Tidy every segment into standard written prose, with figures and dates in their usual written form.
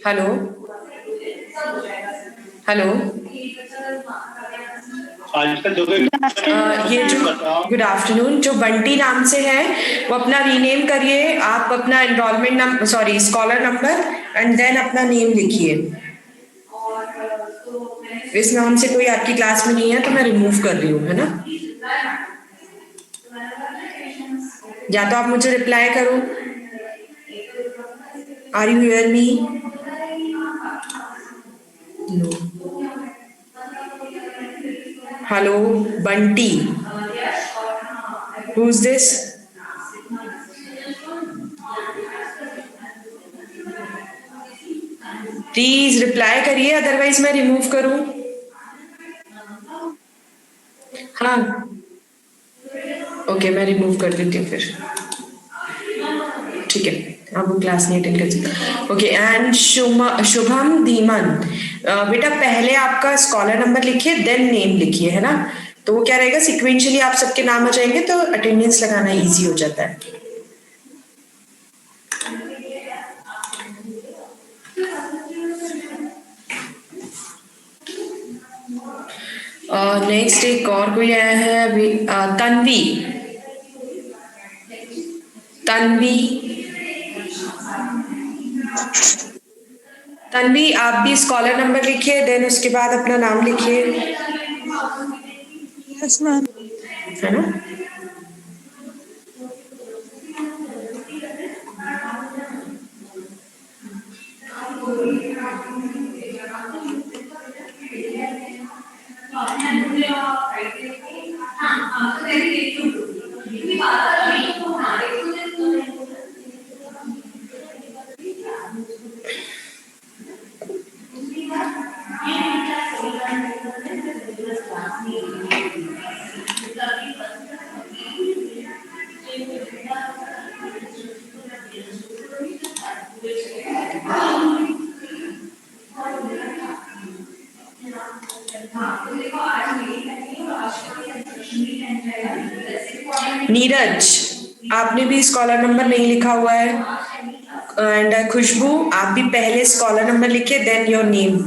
Hello hello. आजकल जो ये जो गुड आफ्टरनून, जो बंटी नाम से है वो अपना रीनेम करिए। आप अपना enrolment number, sorry scholar number and then अपना नेम लिखिए। इस नाम से कोई आपकी क्लास में नहीं है तो मैं रिमूव कर रही हूँ, है ना। या तो आप मुझे रिप्लाई करो, are you hear me? Hello Bunty, who is this? Please reply करिए, अदरवाइज मैं रिमूव करूं। हाँ ओके, मैं रिमूव कर देती हूँ फिर। ठीक है, आप वो क्लास नहीं अटेंड कर सकते। ओके एंड शुभम धीमन, बेटा पहले आपका स्कॉलर नंबर लिखिए देन नेम लिखिए, है ना। तो वो क्या रहेगा, सिक्वेंशियली आप सबके नाम आ जाएंगे तो अटेंडेंस लगाना इजी हो जाता है। नेक्स्ट एक और कोई आया है अभी, तन्वी। तन्वी, तन्वी आप भी स्कॉलर नंबर लिखिए देन उसके बाद अपना नाम लिखिए, यस मैम। है ना। नीरज, आपने भी स्कॉलर नंबर नहीं लिखा हुआ है। एंड खुशबू, आप भी पहले स्कॉलर नंबर लिखिए then your name.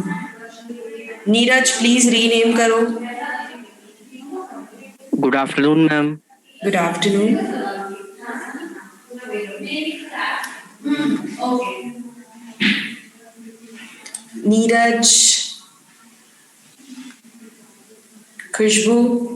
Neeraj please rename करो। Good afternoon ma'am. Good afternoon. Neeraj, Khushboo,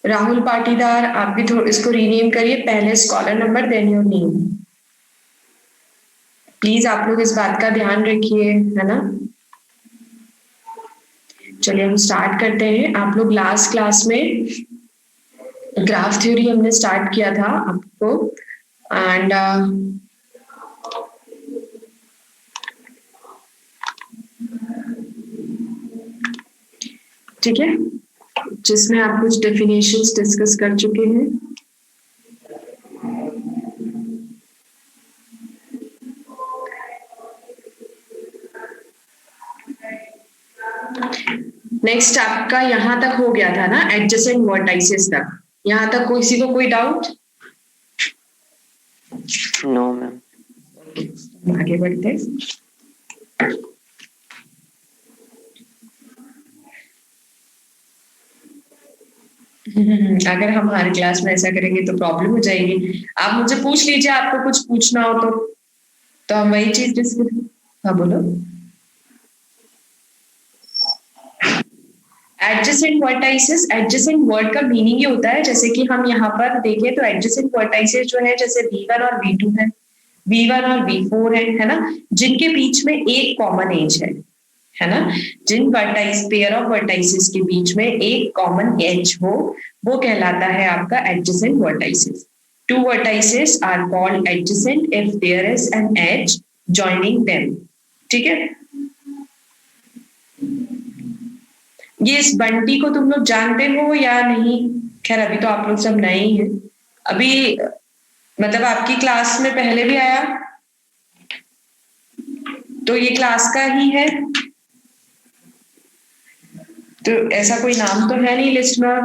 Rahul Patidar, आप भी थोड़ा इसको रीनेम करिए, पहले scholar number then your name. Please आप लोग इस बात का ध्यान रखिए, है ना। चलिए हम स्टार्ट करते हैं। आप लोग लास्ट क्लास में ग्राफ थ्योरी हमने स्टार्ट किया था आपको, एंड ठीक है, जिसमें आप कुछ डेफिनेशंस डिस्कस कर चुके हैं। नेक्स्ट आपका यहां तक हो गया था ना, एडजेसेंट वर्टाइसेस तक। यहां तक किसी को कोई डाउट? No ma'am. आगे बढ़ते। अगर हम हर क्लास में ऐसा करेंगे तो प्रॉब्लम हो जाएगी। आप मुझे पूछ लीजिए, आपको कुछ पूछना हो तो हम वही चीज डिस्कस। हाँ बोलो। एडजेसेंट वर्टाइसेस, एडजेसेंट वर्ड का मीनिंग ये होता है, जैसे कि हम यहाँ पर देखें तो एडजेसेंट वर्टाइसेस जो है, जैसे V1 और V2 है, V1 और V4 है ना, जिनके बीच में एक कॉमन एज है ना। जिन वर्टाइस पेयर ऑफ वर्टाइसेस के बीच में एक कॉमन एज हो, वो कहलाता है आपका adjacent vertices. Two vertices are called adjacent if there is an edge joining them. ठीक है, ये इस बंटी को तुम लोग जानते हो या नहीं? खैर अभी तो आप लोग सब नए ही हैं, अभी मतलब आपकी क्लास में पहले भी आया तो ये क्लास का ही है, तो ऐसा कोई नाम तो है नहीं लिस्ट में।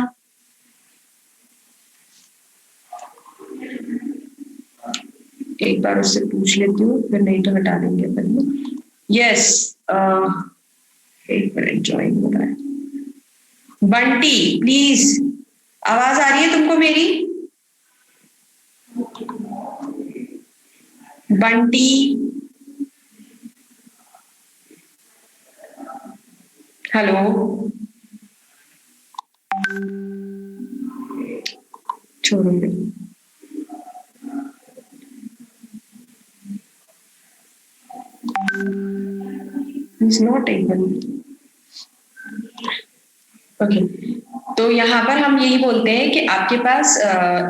एक बार उससे पूछ लेती हूँ, फिर नहीं तो हटा देंगे अपन। यस, एक मिनट, ज्वाइन हो रहा है। बंटी प्लीज, आवाज आ रही है तुमको मेरी? बंटी, हेलो, छोड़ो फिर। He's not able. ओके, तो यहाँ पर हम यही बोलते हैं कि आपके पास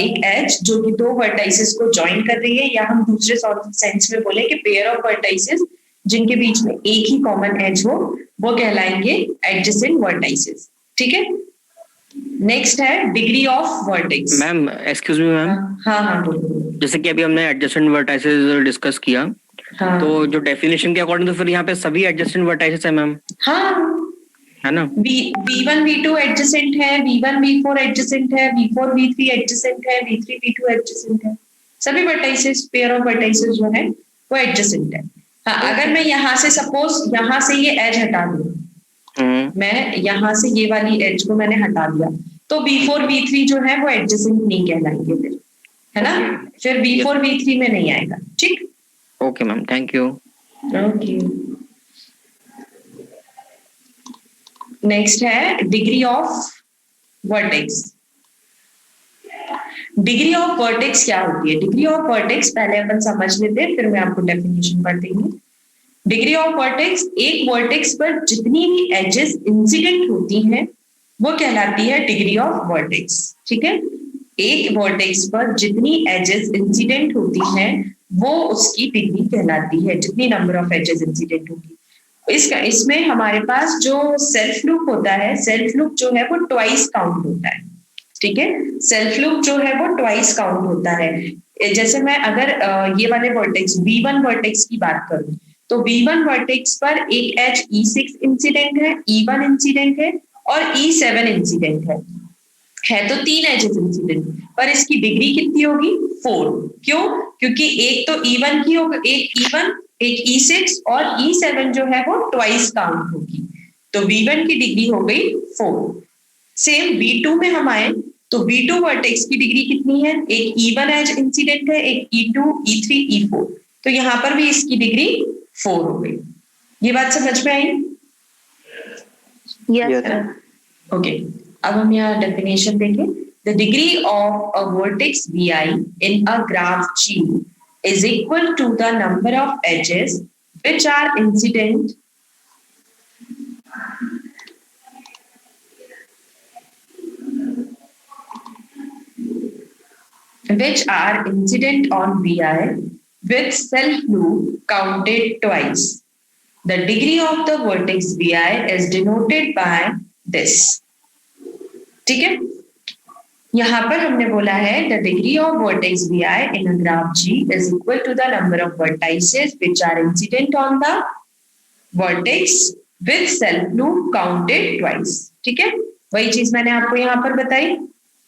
एक एज जो कि दो वर्टाइसेस को ज्वाइन कर रही है, या हम दूसरे सेंस में बोले कि पेयर ऑफ वर्टाइसेस जिनके बीच में एक ही कॉमन एज हो, वो कहलाएंगे एडजेसेंट वर्टाइसेस। ठीक है, नेक्स्ट है degree of vertex. Ma'am excuse me ma'am. हाँ हाँ बोलो। जैसे कि अभी हमने एडजेसेंट वर्टाइसेस डिस्कस किया, हाँ तो जो डेफिनेशन के अकॉर्डिंग तो फिर यहाँ पे सभी एडजेसेंट वर्टाइसेस है मैम, हाँ, है ना। V1 V2 एडजेसेंट है, V1 V4 एडजेसेंट है, V4 V3 एडजेसेंट है, V3 V2 एडजेसेंट है। सभी वर्टाइसेस, पेयर ऑफ वर्टाइसेस जो है वो एडजेसेंट है। हाँ, अगर मैं यहाँ से सपोज यहाँ से ये एज हटा दूं, मैं यहाँ से ये वाली एज को मैंने हटा दिया, तो V4 V3 जो है वो एडजेसेंट नहीं कहलाएंगे फिर, है ना। फिर V4 V3 में नहीं आएगा। ठीक, okay ma'am, thank you. Okay, next है degree of vertex. Degree of vertex क्या होती है? डिग्री ऑफ वर्टेक्स पहले अपन समझ लेते हैं, फिर मैं आपको डेफिनेशन पढ़ती हूँ। डिग्री ऑफ वर्टेक्स, एक वर्टेक्स पर जितनी भी एजेस इंसिडेंट होती हैं वो कहलाती है डिग्री ऑफ वर्टेक्स। ठीक है, एक वर्टेक्स पर जितनी एजेस इंसिडेंट होती हैं वो उसकी डिग्री कहलाती है, जितनी नंबर ऑफ एजेस इंसिडेंट होगी। इसमें हमारे पास जो सेल्फ लूप होता है, सेल्फ लूप जो है वो ट्वाइस काउंट होता है। ठीक है, सेल्फ लूप जो है वो ट्वाइस काउंट होता है। जैसे मैं अगर ये वाले वर्टेक्स V1 वर्टेक्स की बात करूं, तो V1 वर्टेक्स पर एक एज E6 इंसिडेंट है, E1 इंसिडेंट है और E7 इंसिडेंट है तो तीन एजेस इंसिडेंट, पर इसकी डिग्री कितनी होगी? 4। क्यों? क्योंकि एक तो E1 की होगी, एक E1 एक E6 और E7 जो है वो ट्वाइस काउंट होगी, तो V1 की डिग्री हो गई 4। सेम V2 में हम आए तो V2 वर्टेक्स की डिग्री कितनी है? एक E1 एज इंसिडेंट है, एक E2 E3 E4, तो यहां पर भी इसकी डिग्री 4 हो गई। ये बात समझ में आई? Yes sir. ओके, अब हम यहाँ डेफिनेशन देखें। the degree of a vertex vi in a graph G is equal to the number of edges which are incident on vi with self loop counted twice. The degree of the vertex vi is denoted by this. ठीक है, यहां पर हमने बोला है the degree of vertex vi in a graph G is equal to the number of vertices which are incident on the vertex with self loop counted twice. ठीक है, वही चीज मैंने आपको यहां पर बताई.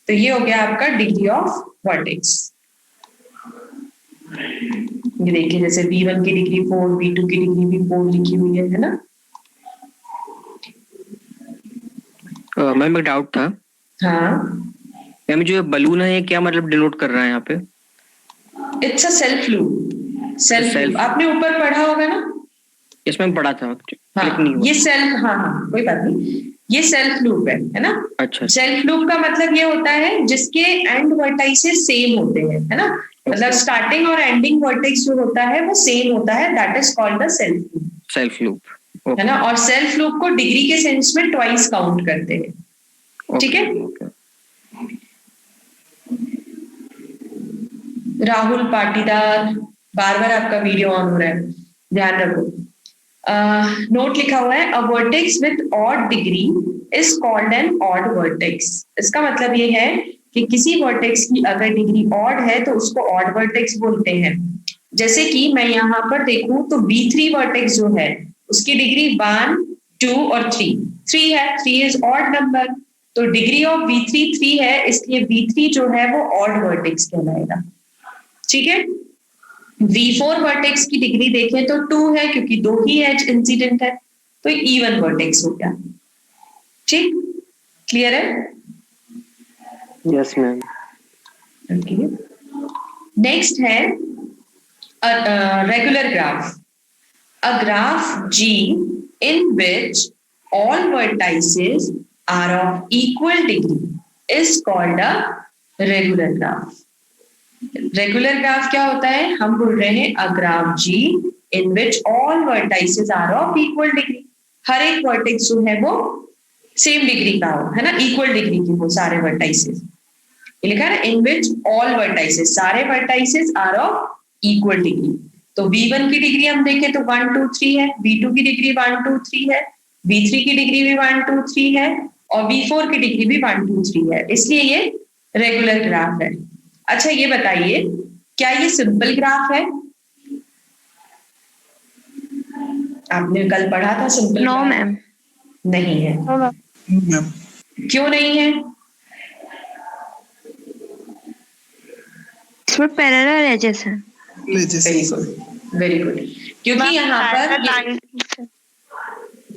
तो ये हो गया आपका डिग्री ऑफ वर्टेक्स. ये देखिए, जैसे V1 की डिग्री 4, V2 की डिग्री भी 4 लिखी हुई है ना. मैम एक डाउट था. हाँ मैम, जो बलून है ये क्या मतलब डिनोट कर रहा है यहाँ पे? It's a self loop. Self loop आपने ऊपर पढ़ा होगा ना. इसमें पढ़ा था. हाँ, ये सेल्फ, हाँ कोई बात नहीं, ये सेल्फ लूप है ना. अच्छा. सेल्फ लूप का मतलब ये होता है जिसके एंड वर्टाइसेस सेम होते हैं, है ना. मतलब स्टार्टिंग और एंडिंग वर्टेक्स जो होता है वो सेम होता है. That is called the self loop. Self loop, है ना. और सेल्फ लूप को डिग्री के सेंस में ट्वाइस काउंट करते हैं. ठीक है. राहुल पाटीदार, बार बार आपका वीडियो ऑन हो रहा है, ध्यान रखो. नोट लिखा हुआ है, अ vertex with odd degree is called an odd vertex. इसका मतलब ये है कि किसी वर्टेक्स की अगर डिग्री ऑड है तो उसको ऑड वर्टेक्स बोलते हैं. जैसे कि मैं यहाँ पर देखूं तो V3 वर्टेक्स जो है उसकी डिग्री 1, 2 और 3 है. 3 इज ऑड नंबर, तो डिग्री ऑफ V3 3 है, इसलिए V3 जो है वो ऑड वर्टेक्स कहलाएगा. ठीक है. V4 वर्टेक्स की डिग्री देखें तो 2 है, क्योंकि 2 ही एज इंसिडेंट है, तो इवन वर्टेक्स हो गया. ठीक, क्लियर है? Yes ma'am. ओके. नेक्स्ट है regular graph. A graph G in which all vertices are of equal degree is called a regular graph. Regular graph क्या होता है? हम बोल रहे हैं a graph G in which all vertices are of equal degree. हर एक vertex जो है वो सेम डिग्री का हो, है ना, इक्वल डिग्री की हो सारे वर्टाइसेस. ये लिखा है इन विच ऑल वर्टाइसेस, सारे vertices are of equal degree. तो V1 की डिग्री हम देखें तो 1, 2, 3 है, V2 की डिग्री 1, 2, 3 है, V3 की डिग्री भी 1, 2, 3 है और V4 की डिग्री भी 1, 2, 3 है. इसलिए ये रेगुलर ग्राफ है. अच्छा, ये बताइए क्या ये सिंपल ग्राफ है? आपने कल पढ़ा था सिंपल? No ma'am. नहीं है. मैम. क्यों नहीं है? इसमें पैरेलल एजेस हैं. Very good, very good.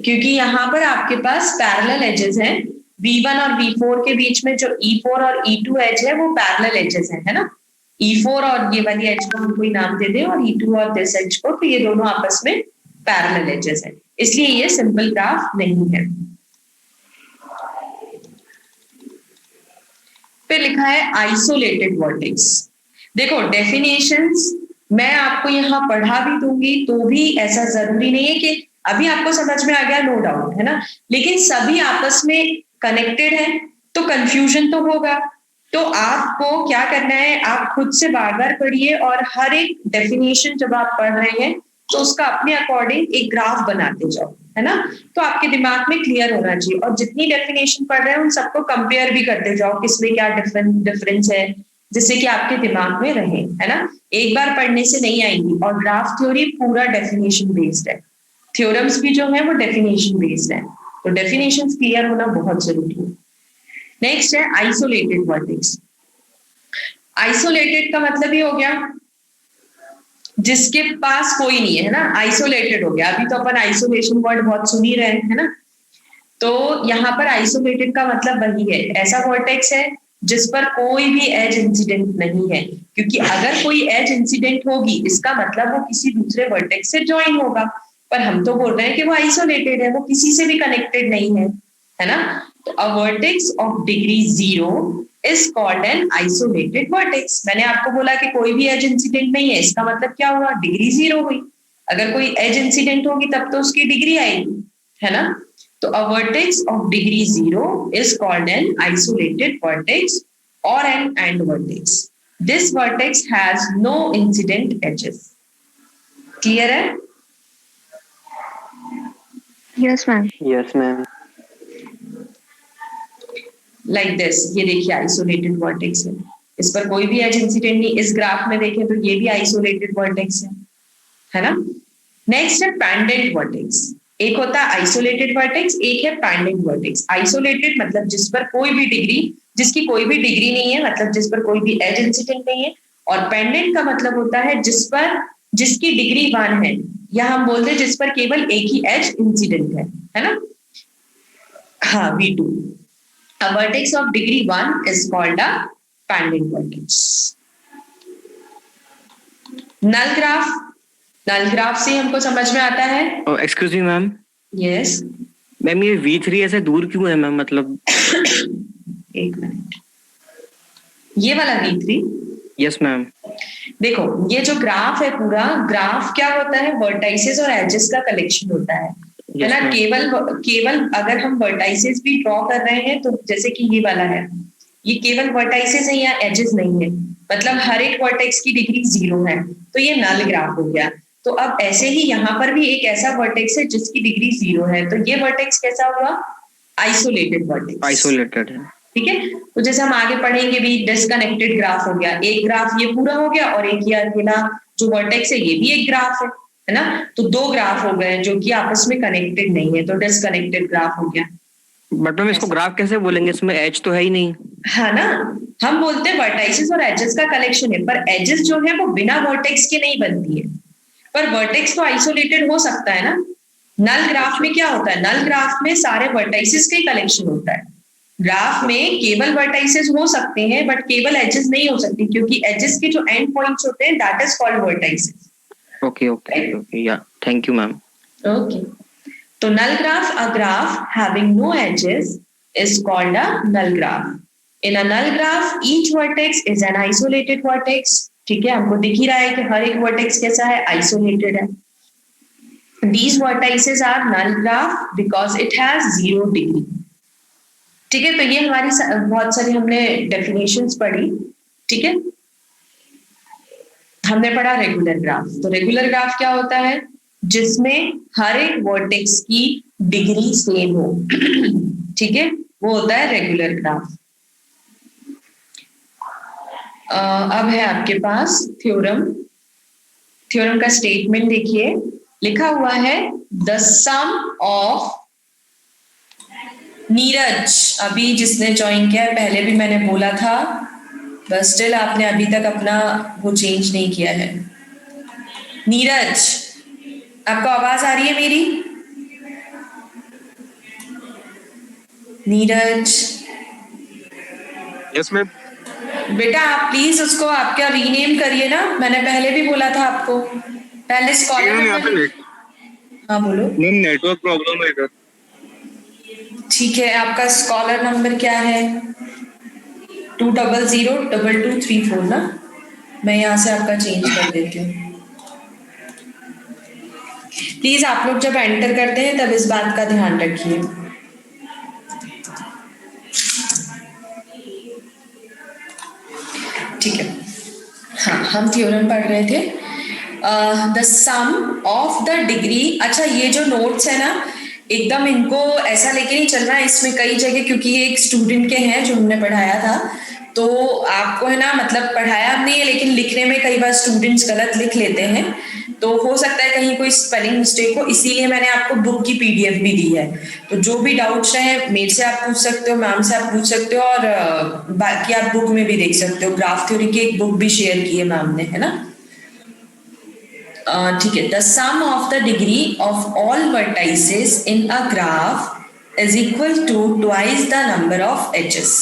क्योंकि यहाँ पर आपके पास पैरेलल एजेस हैं. V1 और V4 के बीच में जो E4 और E2 एज है वो पैरेलल एजेस है ना. E4 और ये वाली एज को हम कोई नाम दे दें और E2 और दिस एज को, तो ये दोनों आपस में पैरेलल एजेस है, इसलिए ये सिंपल ग्राफ नहीं है. फिर लिखा है आइसोलेटेड वर्टेक्स. देखो, डेफिनेशंस मैं आपको यहाँ पढ़ा भी दूंगी तो भी ऐसा जरूरी नहीं है कि अभी आपको समझ में आ गया, नो डाउट, है ना. लेकिन सभी आपस में कनेक्टेड है तो कंफ्यूजन तो होगा. तो आपको क्या करना है, आप खुद से बार बार पढ़िए और हर एक डेफिनेशन जब आप पढ़ रहे हैं तो उसका अपने अकॉर्डिंग एक ग्राफ बनाते जाओ, है ना. तो आपके दिमाग में क्लियर होना चाहिए और जितनी डेफिनेशन पढ़ रहे हैं उन सबको कंपेयर भी करते जाओ, किसमें क्या डिफरेंस है, जिससे कि आपके दिमाग में रहे, है ना. एक बार पढ़ने से नहीं आएंगी. और ग्राफ थ्योरी पूरा डेफिनेशन बेस्ड है, थ्योरम्स भी जो है वो डेफिनेशन बेस्ड है, तो डेफिनेशंस क्लियर होना बहुत जरूरी है. नेक्स्ट है आइसोलेटेड वर्टेक्स. आइसोलेटेड का मतलब ये हो गया जिसके पास कोई नहीं है ना, आइसोलेटेड हो गया. अभी तो अपन आइसोलेशन वर्ड बहुत सुन ही रहे हैं, है ना. तो यहाँ पर आइसोलेटेड का मतलब वही है, ऐसा वर्टेक्स है जिस पर कोई भी एज इंसिडेंट नहीं है. क्योंकि अगर कोई एज इंसिडेंट होगी इसका मतलब वो किसी दूसरे वर्टेक्स से ज्वाइन होगा, पर हम तो बोल रहे हैं कि वो आइसोलेटेड है, वो किसी से भी कनेक्टेड नहीं है, है ना. तो अ vertex of degree 0 is called an isolated vertex. मैंने आपको बोला कि कोई भी एज इंसिडेंट नहीं है, इसका मतलब क्या हुआ, डिग्री जीरो हुई। अगर कोई एज इंसिडेंट होगी तब तो उसकी डिग्री आएगी, है ना। तो a vertex of degree 0 is called an isolated vertex or an end vertex. This vertex has no incident edges. Clear है? Yes, ma'am. Yes ma'am. Like this, ये देखिए आइसोलेटेड वर्टेक्स है, इस पर कोई भी एज इंसिडेंट नहीं। इस ग्राफ में देखें तो ये भी आइसोलेटेड वर्टेक्स है ना। नेक्स्ट है पैंडेंट वर्टेक्स। एक होता है आइसोलेटेड वर्टेक्स, एक है पैंडेंट वर्टेक्स। आइसोलेटेड मतलब जिस पर कोई भी डिग्री, जिसकी कोई भी डिग्री नहीं है, मतलब जिस पर कोई भी एज इंसिडेंट नहीं है। और पेंडेंट का मतलब होता है जिसकी डिग्री 1 है, या हम बोलते हैं जिस पर केवल एक ही एज इंसिडेंट है ना। हाँ, V2। A vertex of degree 1 is called a pendant vertex. Null graph, null graph से हमको समझ में आता है। Excuse me ma'am. Yes, ma'am ये V3 ऐसे दूर क्यों है मैम, मतलब? एक मिनट, ये वाला V3। Yes ma'am. देखो, ये जो ग्राफ है, पूरा ग्राफ क्या होता है, वर्टाइसेस और एजेस का कलेक्शन होता है ना। केवल अगर हम वर्टाइसेस भी ड्रॉ कर रहे हैं, तो जैसे कि ये वाला है, ये केवल वर्टाइसेस है या एजेस नहीं है, मतलब हर एक वर्टेक्स की डिग्री 0 है, तो ये नल ग्राफ हो गया। तो अब ऐसे ही यहाँ पर भी एक ऐसा वर्टेक्स है जिसकी डिग्री 0 है, तो ये वर्टेक्स कैसा हुआ, आइसोलेटेड वर्टेक्स। आइसोलेटेड है, ठीक है। तो जैसे हम आगे पढ़ेंगे भी, डिस्कनेक्टेड ग्राफ हो गया, एक ग्राफ ये पूरा हो गया, और एक ये अकेला जो वर्टेक्स है ये भी एक ग्राफ है ना। तो 2 ग्राफ हो गए जो कि आपस में कनेक्टेड नहीं है, तो डिस्कनेक्टेड ग्राफ हो गया। बट मैम इसको ग्राफ कैसे बोलेंगे, इसमें एज तो है ही नहीं। है ना, हम बोलते हैं वर्टाइसेस और एजेस का कलेक्शन है, पर एजेस जो है वो बिना वर्टेक्स के नहीं बनती है, पर वर्टेक्स तो आइसोलेटेड हो सकता है ना। नल ग्राफ में क्या होता है, नल ग्राफ में सारे वर्टाइसेस का ही कलेक्शन होता है। ग्राफ में केवल वर्टाइसेस हो सकते हैं, बट केवल एजेस नहीं हो सकती, क्योंकि एजेस के जो एंड पॉइंट्स होते हैं that is called vertices. Okay okay okay, या थैंक यू मैम। ओके, तो null graph, a graph having no edges is called a null graph. In a null graph, each vertex is an isolated vertex. ठीक है, हमको दिख ही रहा है कि हर एक वर्टेक्स कैसा है, आइसोलेटेड है। These vertices are null graph because it has 0 degree. ठीक है, तो ये हमारी बहुत सारी हमने डेफिनेशंस पढ़ी। ठीक है, हमने पढ़ा रेगुलर ग्राफ। तो रेगुलर ग्राफ क्या होता है, जिसमें हर एक वर्टेक्स की डिग्री सेम हो। ठीक है, वो होता है रेगुलर ग्राफ। अब है आपके पास थ्योरम का स्टेटमेंट देखिए, लिखा हुआ है द सम ऑफ नीरज। अभी जिसने ज्वाइन किया है, पहले भी मैंने बोला था, बस स्टिल आपने अभी तक अपना वो चेंज नहीं किया है। नीरज, आपको आवाज आ रही है मेरी? नीरज? Yes ma'am. बेटा आप प्लीज उसको आपका रीनेम करिए ना, मैंने पहले भी बोला था आपको। पहले स्कॉलर, हाँ बोलो। मैम नेटवर्क प्रॉब्लम है इधर। ठीक है, आपका स्कॉलर नंबर क्या है? 2002234 ना। मैं यहाँ से आपका चेंज कर देती हूँ। प्लीज आप लोग जब एंटर करते हैं तब इस बात का ध्यान रखिए। ठीक है, हाँ, हम थ्योरम पढ़ रहे थे। The sum of the degree. अच्छा, ये जो नोट्स है ना, एकदम इनको ऐसा लेके नहीं चलना है, इसमें कई जगह, क्योंकि ये एक स्टूडेंट के हैं जो हमने पढ़ाया था, तो आपको है ना, मतलब पढ़ाया नहीं है लेकिन लिखने में कई बार स्टूडेंट्स गलत लिख लेते हैं, तो हो सकता है कहीं कोई स्पेलिंग मिस्टेक हो, इसीलिए मैंने आपको बुक की PDF भी दी है। तो जो भी डाउट्स हैं मेरे से आप पूछ सकते हो, मैम से आप पूछ सकते हो, और बाकी आप बुक में भी देख सकते हो। ग्राफ थ्योरी की एक बुक भी शेयर की है मैम ने, है ना। ठीक है, the sum of the degree of all vertices in a graph is equal to twice the number of edges.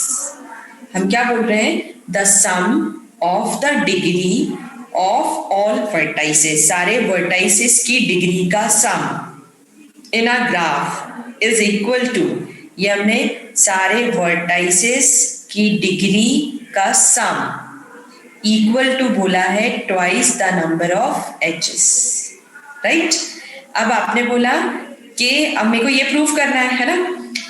हम क्या बोल रहे हैं, the sum of the degree of all vertices, सारे वर्टाइसेस की डिग्री का sum in a graph is equal to, ये हमने सारे वर्टाइसेस कि डिग्री का सम इक्वल टू बोला है twice the number of edges, right. अब आपने बोला कि अब मेरे को ये प्रूफ करना है ना,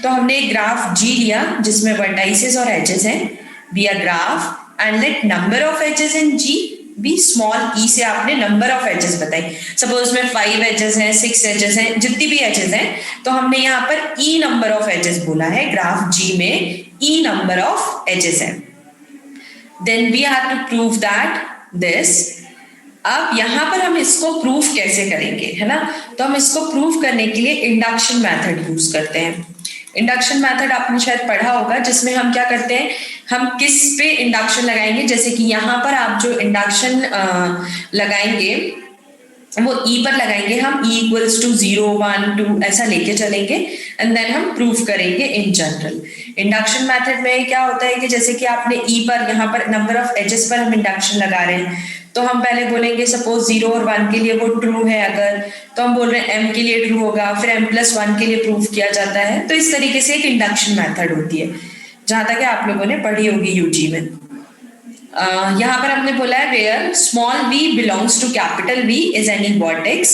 तो हमने एक ग्राफ जी लिया जिसमें वर्टाइसेस और एजेस हैं, be a graph and let number of edges in G be small E से आपने नंबर ऑफ एजेस बताई। सपोज में 5 एजेस हैं, 6 एजेस हैं, जितनी भी एजेस हैं, तो हमने यहाँ पर ई नंबर ऑफ एजेस बोला है, ग्राफ जी में ई नंबर ऑफ एजेस है। Then we have to prove that this. अब यहां पर हम इसको प्रूफ कैसे करेंगे, है ना, तो हम इसको प्रूफ करने के लिए इंडक्शन मेथड यूज करते हैं। इंडक्शन मेथड आपने शायद पढ़ा होगा, जिसमें हम क्या करते हैं, हम किस पे इंडक्शन लगाएंगे, जैसे कि यहां पर आप जो इंडक्शन लगाएंगे वो ई पर लगाएंगे, हम ई इक्वल्स टू 0 1 2 ऐसा लेके चलेंगे एंड देन हम प्रूफ करेंगे इन जनरल। इंडक्शन मेथड में क्या होता है कि जैसे कि आपने ई पर, यहाँ पर नंबर ऑफ एजेस पर हम इंडक्शन लगा रहे हैं, तो हम पहले बोलेंगे सपोज 0 और 1 के लिए वो ट्रू है, अगर तो हम बोल रहे हैं m के लिए ट्रू होगा, फिर m+1 के लिए प्रूफ किया जाता है। तो इस तरीके से एक इंडक्शन मेथड होती है, जहां तक आप लोगों ने पढ़ी होगी यूजी में। यहाँ पर हमने बोला है where small v belongs to capital V is any vertex,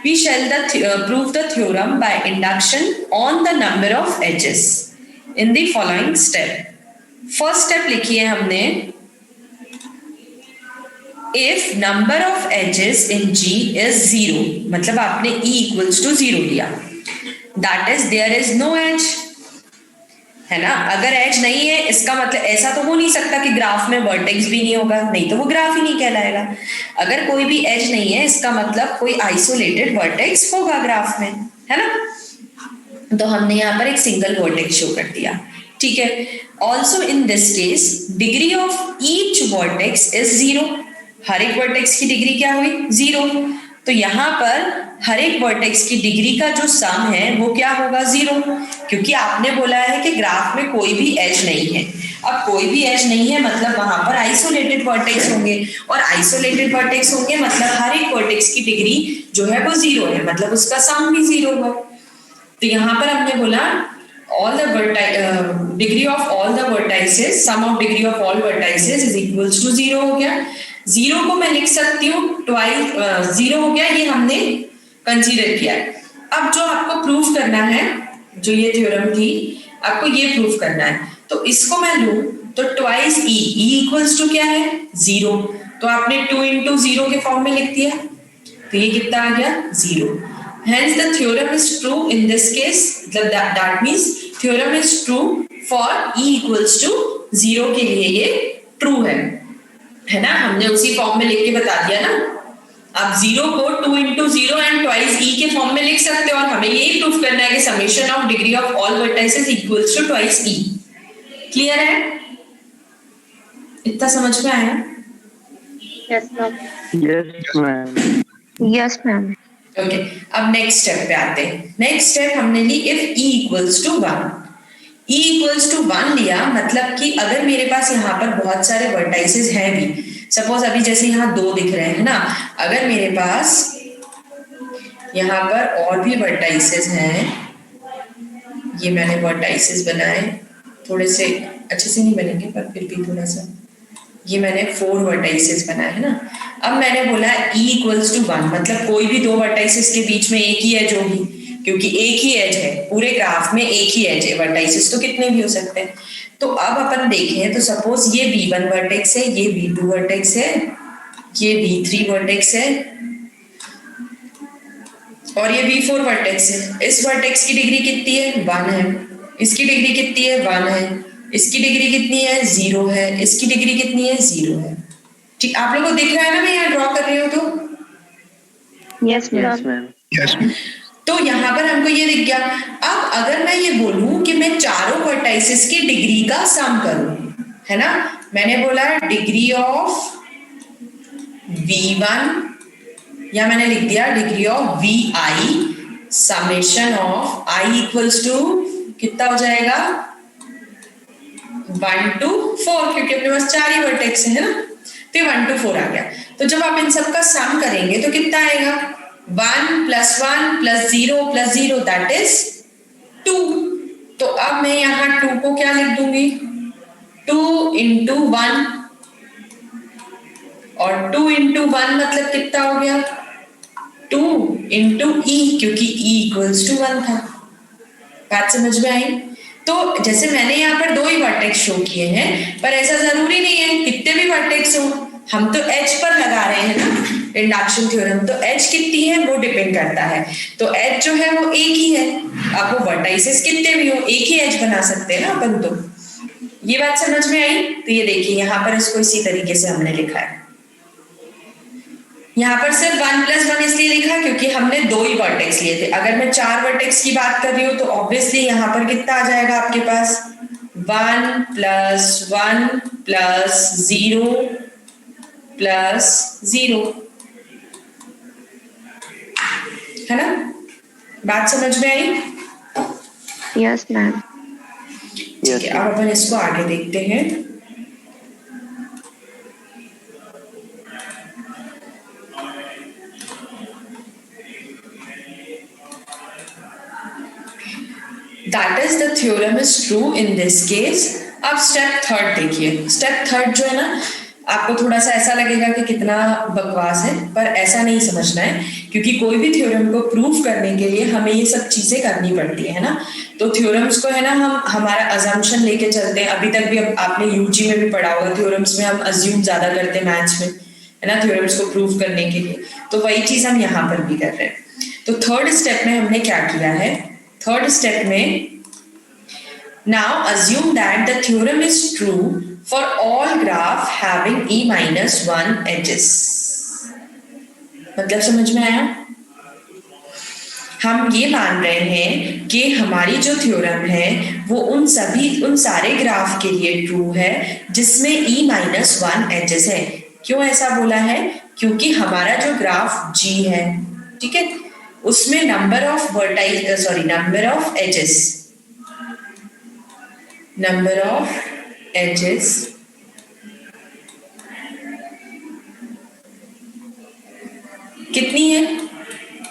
we shall prove the theorem by induction on the number of edges in the following step. First step लिखी है हमने, if number of edges in G is 0, मतलब आपने E equals to 0 लिया, that is there is no edge, है ना। अगर as नहीं है इसका मतलब ऐसा तो हो नहीं सकता कि ग्राफ में वर्टेक्स भी नहीं होगा, नहीं तो वो ग्राफ ही नहीं कहलाएगा। अगर कोई भी एज नहीं है इसका मतलब कोई आइसोलेटेड वर्टेक्स होगा ग्राफ में, है ना। तो हमने यहाँ पर एक सिंगल वर्टेक्स शो कर दिया, ठीक है। Also in this case degree of each vertex is 0, हर एक वर्टेक्स की डिग्री क्या हुई 0, तो यहाँ पर हर एक वर्टेक्स की डिग्री का जो सम है वो क्या होगा 0, क्योंकि आपने बोला है कि ग्राफ में कोई भी एज नहीं है। अब कोई भी एज नहीं है मतलब वहां पर आइसोलेटेड वर्टेक्स होंगे, और आइसोलेटेड वर्टेक्स होंगे मतलब हर एक वर्टेक्स की डिग्री जो है वो 0 है, मतलब उसका सम भी 0 होगा। तो यहाँ पर हमने बोला all the degree of all the vertices, sum of degree of all vertices is equals to 0 हो गया। 0 को मैं लिख सकती हूँ ट्वाइस 0 हो गया, ये हमने कंसीडर किया है। अब जो आपको प्रूफ करना है, जो ये थ्योरम थी, आपको ये प्रूफ करना है, तो इसको मैं लूं तो twice E, E equals to क्या है 0, तो आपने 2 into 0 के फॉर्म में लिख दिया, तो ये कितना आ गया 0। Hence the theorem is true in this case, that means theorem is true for E equals to 0 के लिए ये true है ना। हमने उसी फॉर्म में लिख के बता दिया ना। आप 0 को 2 into 0 and twice E के फॉर्म में लिख सकते हो, और हमें यही प्रूफ करना है कि summation of degree of all vertices equals to twice E। Clear है? इतना समझ में आया? Yes, ma'am. Yes, ma'am. Yes, ma'am. Okay अब नेक्स्ट स्टेप पे आते हैं। नेक्स्ट स्टेप हमने ली if E equals to 1। E equals to 1 लिया, मतलब कि अगर मेरे पास यहाँ पर बहुत सारे वर्टाइसेस हैं भी, सपोज अभी जैसे यहाँ 2 दिख रहे हैं ना, अगर मेरे पास यहाँ पर और भी वर्टाइसेस हैं, ये मैंने वर्टाइसेस बनाए, थोड़े से अच्छे से नहीं बनेंगे पर फिर भी थोड़ा सा, ये मैंने 4 वर्टाइसेस बनाए है ना। अब मैंने बोला E इक्वल्स टू 1, मतलब कोई भी 2 वर्टाइसेस के बीच में एक ही एज होगी, क्योंकि एक ही एज है, पूरे ग्राफ में एक ही एज है, वर्टाइसेस तो कितने भी हो सकते हैं। तो अब अपन देखें तो सपोज ये V1 वर्टेक्स है, ये V2 वर्टेक्स है, ये V3 वर्टेक्स है और ये V4 वर्टेक्स है। इस वर्टेक्स की डिग्री कितनी है 1 है, इसकी डिग्री कितनी है 1 है, इसकी डिग्री कितनी है 0 है, इसकी डिग्री कितनी है 0 है। ठीक, आप लोगों को दिख रहा है ना मैं यहाँ ड्रॉ कर रही हूँ तो? Yes, Yes, ma'am. ma'am. तो यहाँ पर हमको ये दिख गया। अब अगर मैं ये बोलूं कि मैं चारों वर्टाइसेस की डिग्री का सम करूं, है ना, मैंने बोला डिग्री ऑफ V1 या मैंने लिख दिया degree of VI summation of I equals to कितना हो जाएगा 1 to 4, क्योंकि अपने पास 4 ही वर्टेक्स है ना, तो 1 to 4 आ गया। तो जब आप इन सब का सम करेंगे तो कितना आएगा 1 + 1 + 0 + 0 दैट इज 2। तो अब मैं यहाँ 2 को क्या लिख दूंगी 2 into 1 और 2 into 1 मतलब कितना हो गया 2 into e, क्योंकि e equals to 1 था। बात समझ में आई? तो जैसे मैंने यहाँ पर 2 ही वर्टेक्स शो किए हैं, पर ऐसा जरूरी नहीं है कितने भी वर्टेक्स हो, हम तो एज पर लगा रहे हैं ना इंडक्शन थ्योरम, तो एज कितनी है वो डिपेंड करता है। तो एज जो है वो एक ही है, अब वो वर्टाइसेस कितने भी हो एक ही एज बना सकते हैं ना अपन। तो ये बात समझ में आई? तो ये देखिए यहाँ पर इसको इसी तरीके से हमने लिखा है। यहाँ पर सिर्फ 1 + 1 इसलिए लिखा क्योंकि हमने 2 ही वर्टेक्स लिए थे। अगर मैं 4 वर्टेक्स की बात कर रही हूँ तो ऑब्वियसली यहाँ पर कितना आ जाएगा आपके पास 1 + 1 + 0 + 0, है ना? बात समझ में आई? Yes, ma'am. ठीक है, अब अपन इसको आगे देखते हैं। That is the theorem is true in this case। अब स्टेप थर्ड देखिए। स्टेप थर्ड जो है ना, आपको थोड़ा सा ऐसा लगेगा कि कितना बकवास है, पर ऐसा नहीं समझना है, क्योंकि कोई भी थ्योरम को प्रूव करने के लिए हमें ये सब चीजें करनी पड़ती है ना। तो थ्योरम्स को है ना हम हमारा अजम्पशन लेके चलते हैं। अभी तक भी आपने यूजी में भी पढ़ा होगा, थ्योरम्स में हम अज्यूम ज्यादा करते हैं मैथ्स में, है ना, थ्योरम्स को प्रूव करने के लिए। तो वही चीज हम यहाँ पर भी कर रहे हैं। तो थर्ड स्टेप में हमने क्या किया है, थर्ड स्टेप में now assume that the theorem is true for all graph having e minus 1 edges। मतलब समझ में आया? हम ये मान रहे हैं कि हमारी जो थ्योरम है वो उन सारे ग्राफ के लिए ट्रू है जिसमें e minus 1 एजेस है। क्यों ऐसा बोला है? क्योंकि हमारा जो ग्राफ G है, ठीक है, उसमें नंबर ऑफ एजेस कितनी है?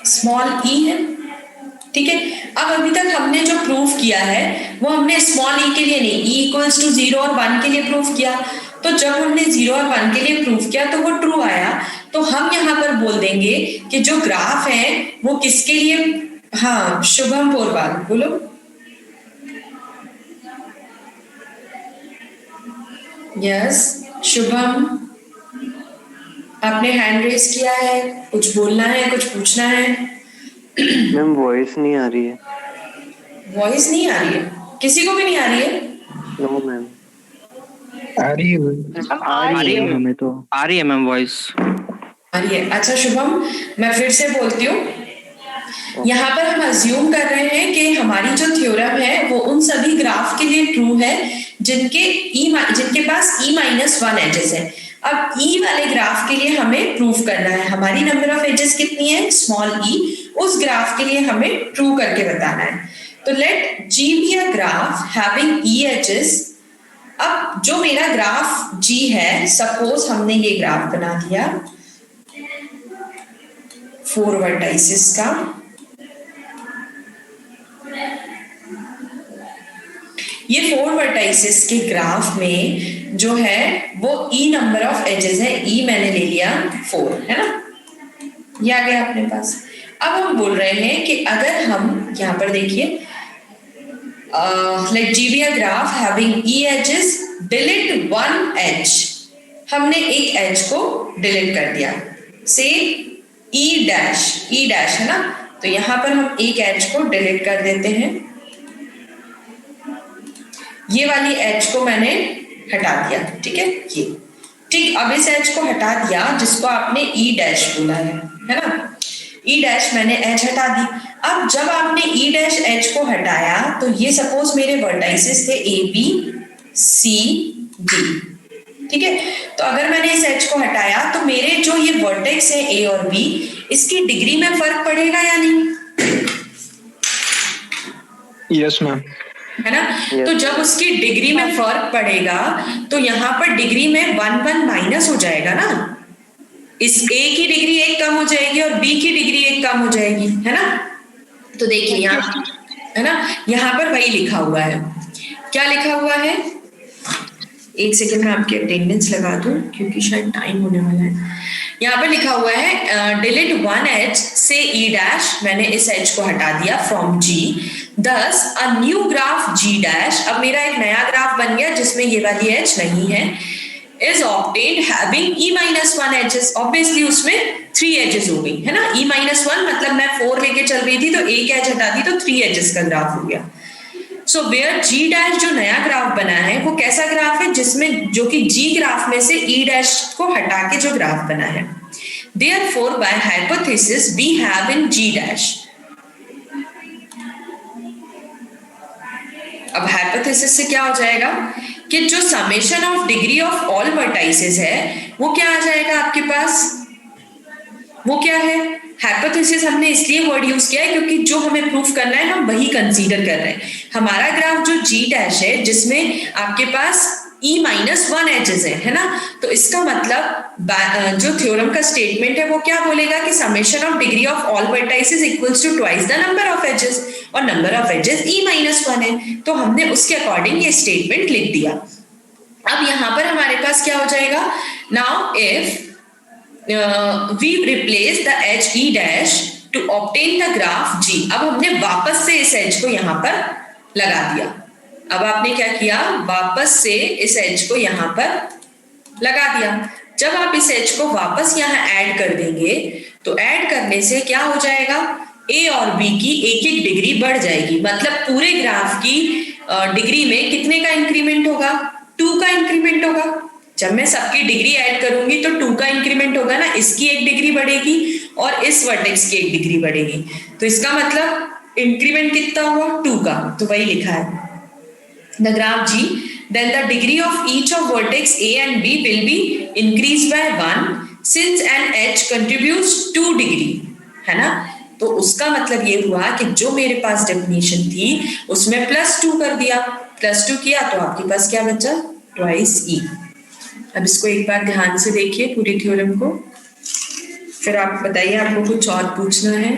स्मॉल e है, ठीक है। अब अभी तक हमने जो प्रूफ किया है वो हमने स्मॉल e के लिए नहीं, e equals to 0 और 1 के लिए प्रूफ किया। तो जब हमने 0 और 1 के लिए प्रूफ किया तो वो ट्रू आया। तो हम यहाँ पर बोल देंगे कि जो ग्राफ है वो किसके लिए, हाँ शुभम पोरवाल बोलो। यस शुभम, आपने हैंड रेस किया है, कुछ बोलना है, कुछ पूछना है? मैम वॉइस नहीं आ रही है। वॉइस नहीं आ रही है? किसी को भी नहीं आ रही है? No ma'am. आ रही है हमें तो आ रही है मैम वॉइस आ रही है। अच्छा शुभम, मैं फिर से बोलती हूँ, यहाँ पर हम अज्यूम कर रहे हैं कि हमारी जो थ्योरम है वो उन सभी ग्राफ के लिए ट्रू है जिनके पास e minus 1 एजेस है। अब e वाले ग्राफ के लिए हमें प्रूफ करना है हमारी नंबर ऑफ एजेस कितनी है, स्मॉल e, उस ग्राफ के लिए हमें ट्रू करके बताना है। तो let G be a graph having e edges. अब जो मेरा ग्राफ G है, सपोज हमने ये ग्राफ बना दिया 4 वर्टाइसेस का। ये 4 वर्टाइसेस के ग्राफ में जो है वो e नंबर ऑफ एजेस है, e मैंने ले लिया 4, है ना, ये आ गया अपने पास। अब हम बोल रहे हैं कि अगर हम यहाँ पर देखिए let G be a graph having e edges, delete 1 edge. हमने एक एज को डिलीट कर दिया, से e डैश है ना, तो यहाँ पर हम एक एज को डिलीट कर देते हैं। ये वाली एज को मैंने हटा दिया, ठीक है, ये ठीक। अब इस एज को हटा दिया जिसको आपने e डैश बोला है ना, e डैश मैंने एज हटा दी। अब जब आपने e डैश एज को हटाया तो ये सपोज मेरे वर्टाइसेस थे a b c d, ठीक है। तो अगर मैंने इस एज को हटाया तो मेरे जो ये वर्टेक्स है a और b, इसकी डिग्री में फर्क पड़ेगा या नहीं? यस मैम, है ना। तो जब उसकी डिग्री में फर्क पड़ेगा तो यहाँ पर डिग्री में 1 1 माइनस हो जाएगा ना, इस a की डिग्री 1 कम हो जाएगी और b की डिग्री 1 कम हो जाएगी, है ना। तो देखिए यहाँ, है ना, यहाँ पर वही लिखा हुआ है। क्या लिखा हुआ है? एक सेकेंड में आपकी अटेंडेंस लगा दूं क्योंकि शायद टाइम होने वाला है। यहाँ पर लिखा हुआ है डिलीट वन एच से ई डैश, मैंने इस एच को हटा दिया फ्रॉम जी, दस a new graph ji dash, अब मेरा एक नया ग्राफ बन गया जिसमें ये वाली एच नहीं है, is obtained having e minus one aches, obviously उसमें 3 एजेस हो गई है ना, e minus वन मतलब मैं 4 लेके चल रही थी तो एक एज हटा दी तो 3 एजेस का ग्राफ हो गया। सो वेयर जी डैश जो नया ग्राफ बना है वो कैसा ग्राफ है, जिसमें जो कि जी ग्राफ में से ई डैश को हटा के जो ग्राफ बना है। Therefore by hypothesis we have in G dash, अब हाइपोथेसिस से क्या हो जाएगा कि जो summation of degree of all vertices है वो क्या आ जाएगा आपके पास, वो क्या है, हाइपोथेसिस हमने इसलिए वर्ड यूज किया है क्योंकि जो हमें प्रूफ करना है हम वही कंसीडर कर रहे हैं। हमारा ग्राफ जो जी डैश है जिसमें आपके पास e माइनस वन एजेस है ना, तो इसका मतलब जो थ्योरम का स्टेटमेंट है वो क्या बोलेगा कि summation of degree of all vertices equals to twice the number of edges, और number of edges e minus one है, तो हमने उसके अकॉर्डिंग ये स्टेटमेंट लिख दिया। अब यहां पर हमारे पास क्या हो जाएगा, now if we replace the H E dash to obtain the graph G, अब हमने वापस से इस एच को यहां पर लगा दिया। अब आपने क्या किया, वापस से इस एच को यहां पर लगा दिया। जब आप इस एच को वापस यहां ऐड कर देंगे तो ऐड करने से क्या हो जाएगा, ए और बी की एक एक डिग्री बढ़ जाएगी, मतलब पूरे ग्राफ की डिग्री में कितने का इंक्रीमेंट होगा, 2 का इंक्रीमेंट होगा। जब मैं सबकी डिग्री ऐड करूंगी तो 2 का इंक्रीमेंट होगा ना, इसकी एक डिग्री बढ़ेगी और इस वर्टेक्स की एक डिग्री बढ़ेगी, तो इसका मतलब इंक्रीमेंट कितना हुआ, 2 का, तो वही लिखा है the graph G, then the degree of each of vertex A and B will be increased by 1 since an H contributes 2 degree, है ना। तो उसका मतलब ये हुआ कि जो मेरे पास डेफिनेशन थी उसमें +2 कर दिया, +2 किया तो आपके पास क्या बचा, ट्वाइस E। अब इसको एक बार ध्यान से देखिए पूरी थ्योरम को, फिर आप बताइए आपको कुछ और पूछना है।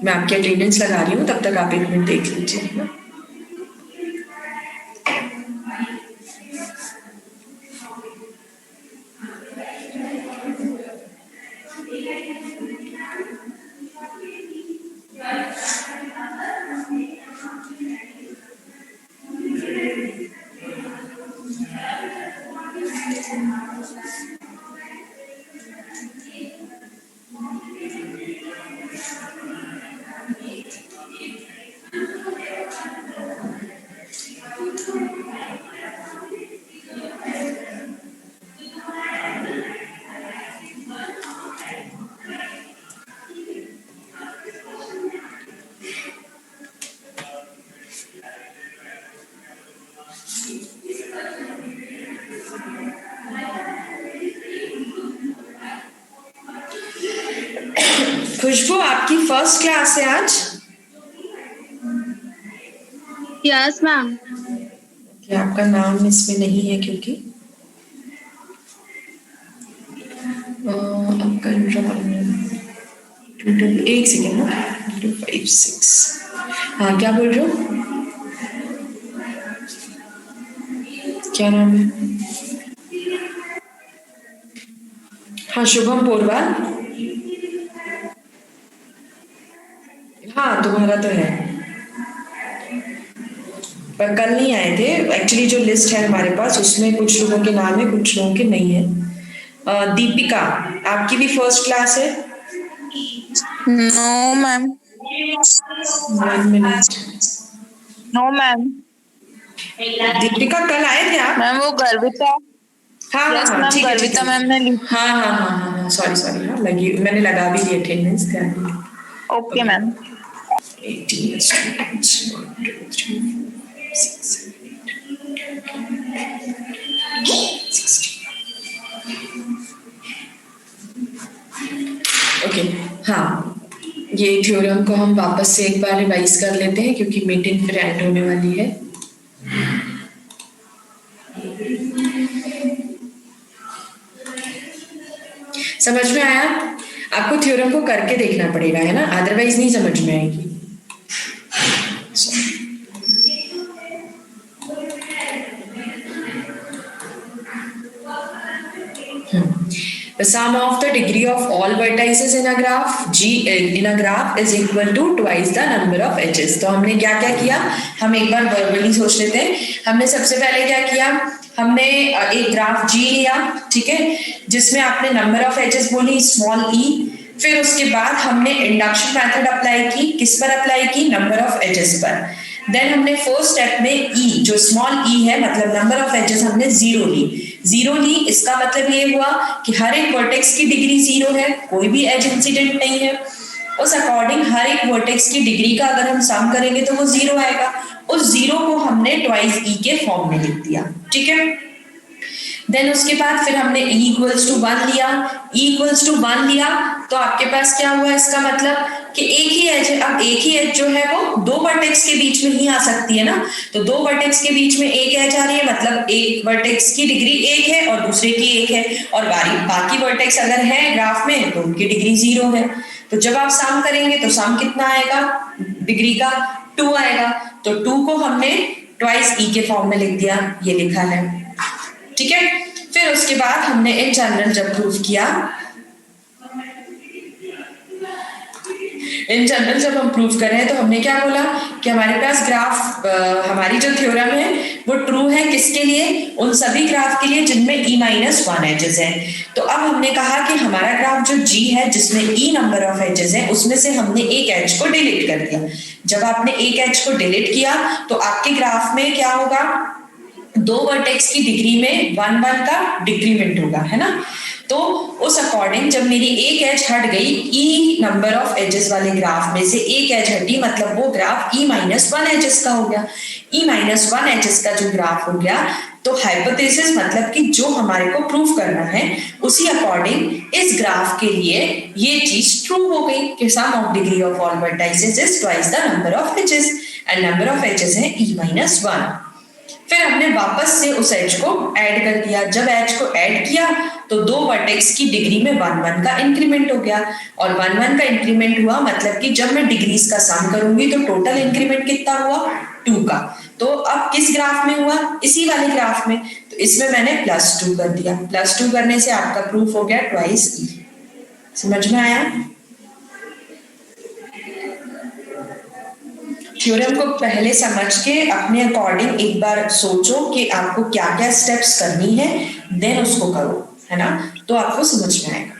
मैं आपकी अटेंडेंस लगा रही हूँ, तब तक आप 1 मिनट देख लीजिए। खुशबू आपकी फर्स्ट क्लास है आज? Yes ma'am. आपका नाम इसमें नहीं है क्योंकि आपका एक सेकेंड ना, 256, हाँ क्या बोल रहे हो, क्या नाम है? हाँ शुभम पोरवाल, हाँ तुम्हारा तो है पर कल नहीं आए थे। एक्चुअली जो लिस्ट है हमारे पास उसमें कुछ लोगों के नाम है, कुछ लोगों के नहीं है। दीपिका आपकी भी फर्स्ट क्लास है? No ma'am. 1 मिनट। No ma'am. दीपिका कल आए थे आप? मैम वो गर्विता, हाँ यस हाँ मैम, ठीक है गर्विता मैम ने ली। हाँ हाँ हाँ हाँ सॉरी सॉरी, हाँ लगी, मैंने लगा भी दी अटेंडेंस, ध्यान दीजिए। Okay ma'am. 18 students, 1 2 3 4 6 7 okay. हाँ ये थ्योरम को हम वापस से एक बार रिवाइज कर लेते हैं क्योंकि मीटिंग फिर एंड होने वाली है। समझ में आया? आपको थ्योरम को करके देखना पड़ेगा, है ना, अदरवाइज नहीं समझ में आएगी। The sum of the degree of all vertices in a graph is equal to twice the number of edges। तो हमने क्या क्या किया, हम एक बार वर्बली सोच लेते हैं। हमने सबसे पहले क्या किया, हमने एक ग्राफ G लिया, ठीक है, जिसमें आपने नंबर ऑफ एजेस बोली स्मॉल e। फिर उसके बाद हमने इंडक्शन मेथड अप्लाई की, किस पर अप्लाई की, नंबर ऑफ एजेस पर। देन हमने फर्स्ट स्टेप में e, जो स्मॉल e है, मतलब नंबर ऑफ एजेस, हमने 0 ली। इसका मतलब ये हुआ कि हर एक वर्टेक्स की डिग्री 0 है, कोई भी एज इंसिडेंट नहीं है। उस अकॉर्डिंग हर एक वर्टेक्स की डिग्री का अगर हम सम करेंगे तो वो 0 आएगा। उस 0 को हमने ट्वाइस e के फॉर्म में लिख दिया, ठीक है। देन उसके बाद फिर हमने e इक्वल्स टू 1 लिया। e इक्वल्स टू 1 लिया तो आपके पास क्या हुआ, इसका मतलब कि एक ही एज है। अब एक ही एज जो है वो दो वर्टेक्स के बीच में ही आ सकती है ना, तो दो वर्टेक्स के बीच में एक एज आ रही है, मतलब एक वर्टेक्स की डिग्री 1 है और दूसरे की 1 है, और बाकी वर्टेक्स अगर है ग्राफ में तो उनकी डिग्री 0 है। तो जब आप सम करेंगे तो सम कितना आएगा, डिग्री का 2 आएगा। तो 2 को हमने ट्वाइस e के फॉर्म में लिख दिया, ये लिखा है, ठीक है। फिर उसके बाद हमने इन जनरल जब प्रूव किया, इन जनरल जब हम प्रूव कर रहे हैं तो हमने क्या बोला कि हमारे पास ग्राफ, हमारी जो थ्योरम है वो ट्रू है किसके लिए, उन सभी ग्राफ के लिए जिनमें e-1 एजेस है। तो अब हमने कहा कि हमारा ग्राफ जो G है जिसमें e नंबर ऑफ एजेस है, उसमें से हमने एक एज को डिलीट कर दिया। जब आपने एक एज को डिलीट किया तो आपके ग्राफ में क्या होगा, दो वर्टेक्स की डिग्री में 1 का डिक्रीमेंट होगा, है ना। तो उस अकॉर्डिंग जब मेरी एक एज हट गई e नंबर ऑफ एजेस वाले ग्राफ में से एक एज हटी, मतलब वो ग्राफ e-1 एजेस का हो गया। e-1 एजेस का जो ग्राफ हो गया तो हाइपोथेसिस मतलब कि जो हमारे को प्रूफ करना है उसी अकॉर्डिंग इस ग्राफ के लिए ये चीज ट्रू हो गई कि sum of degree of all vertices is twice the number of edges, and number of edges है e-1। फिर हमने वापस से उस एज को ऐड कर दिया। जब एज को ऐड किया तो दो वर्टेक्स की डिग्री में 1 का इंक्रीमेंट हो गया, और 1 का इंक्रीमेंट हुआ मतलब कि जब मैं डिग्रीज का सम करूंगी तो टोटल इंक्रीमेंट कितना हुआ, 2 का। तो अब किस ग्राफ में हुआ, इसी वाले ग्राफ में, तो इसमें मैंने +2 कर दिया। +2 करने से आपका प्रूफ हो गया ट्वाइस e। समझ में आया। थ्योरम को पहले समझ के अपने अकॉर्डिंग एक बार सोचो कि आपको क्या क्या स्टेप्स करनी है, देन उसको करो, है ना, तो आपको समझ में आएगा।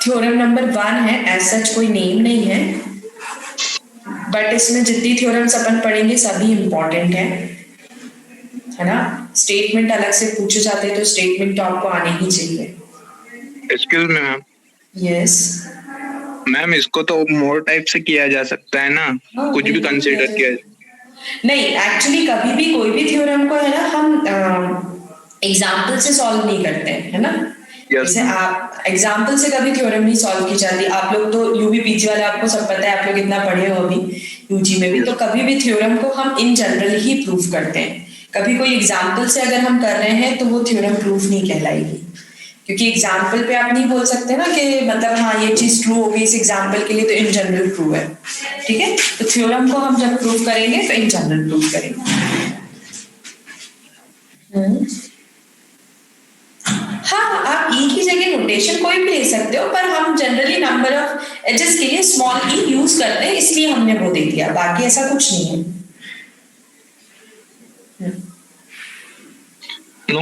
थ्योरम नंबर 1 है, एज सच कोई नेम नहीं है, बट इसमें जितनी थ्योरम्स अपन पढ़ेंगे सभी इंपॉर्टेंट है ना। स्टेटमेंट अलग से पूछे जाते हैं तो स्टेटमेंट तो आपको आने ही चाहिए। Excuse me ma'am. Yes ma'am, इसको तो मोर टाइप से किया जा सकता है ना, कुछ भी कंसीडर किया नहीं। एक्चुअली कभी भी कोई भी थ्योरम को है ना हम एग्जाम्पल से सॉल्व नहीं करते हैं, है ना। जैसे आप एग्जाम्पल से कभी थ्योरम नहीं सॉल्व की जाती। आप लोग तो यूबी पीजी वाले, आपको सब पता है, आप लोग इतना पढ़े हो अभी यूजी में भी, तो कभी भी थ्योरम को हम इन जनरल ही प्रूफ करते हैं। कभी कोई एग्जाम्पल से अगर हम कर रहे हैं तो वो थ्योरम प्रूफ नहीं कहलाएगी, क्योंकि एग्जाम्पल पे आप नहीं बोल सकते ना कि मतलब हाँ ये चीज ट्रू होगी इस एग्जाम्पल के लिए, तो इन जनरल ट्रू है, ठीक है। तो थ्योरम को हम जब प्रूफ करेंगे तो इन जनरल प्रूफ करेंगे। हाँ, आप e की जगह नोटेशन कोई भी ले सकते हो, पर हम जनरली नंबर ऑफ एजेस के लिए स्मॉल e यूज करते हैं, इसलिए हमने वो दे दिया, बाकी ऐसा कुछ नहीं है। नो